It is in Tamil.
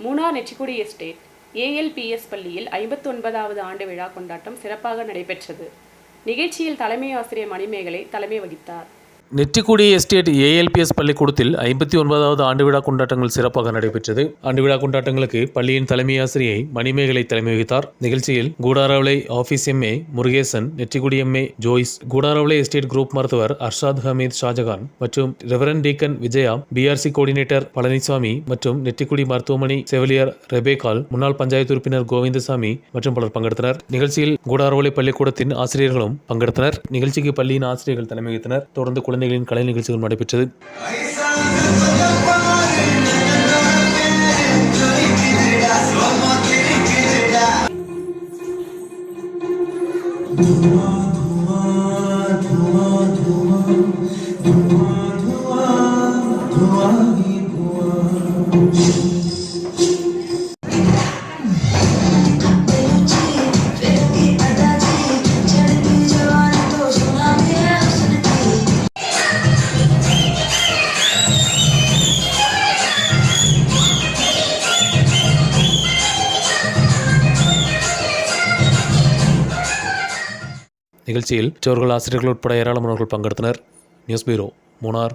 மூணார் நெற்றிக்குடி எஸ்டேட் ஏஎல்பிஎஸ் பள்ளியில் 59வது ஆண்டு விழா கொண்டாட்டம் சிறப்பாக நடைபெற்றது. நிகழ்ச்சியில் தலைமை ஆசிரியர் மணிமேகலை தலைமை வகித்தார். நெற்றிக்குடி எஸ்டேட் ஏஎல்பிஎஸ் பள்ளிக்கூடத்தில் 59வது ஆண்டு விழா கொண்டாட்டங்கள் சிறப்பாக நடைபெற்றது. ஆண்டு விழா கொண்டாட்டங்களுக்கு பள்ளியின் தலைமை ஆசிரியை மணிமேகலை தலைமை வகித்தார். நிகழ்ச்சியில் Koodaravalai office MA Murugesan, Netrikudi MA Joyce, Koodaravalai estate group மருத்துவர் அர்ஷாத் ஹமீத் ஷாஜகான் மற்றும் reverend deacon Vijaya, BRC coordinator Palanisamy மற்றும் நெற்றிக்குடி மருத்துவமனை செவிலியர் ரெபேகால், முன்னாள் பஞ்சாயத்து உறுப்பினர் கோவிந்தசாமி மற்றும் பலர் பங்கெடுத்தனர். நிகழ்ச்சியில் கூடாரவளை பள்ளிக்கூடத்தின் ஆசிரியர்களும் பங்கெடுத்தனர். நிகழ்ச்சிக்கு பள்ளியின் ஆசிரியர்கள் தலைமை வகித்தனர். தொடர்ந்து குழந்தைகளின் கலை நிகழ்ச்சிகள் நடைபெற்றது. நிகழ்ச்சியில் பெற்றோர்கள், ஆசிரியர்கள் உட்பட ஏராளமானவர்கள் பங்கெடுத்தனர். News bureau, Munnar.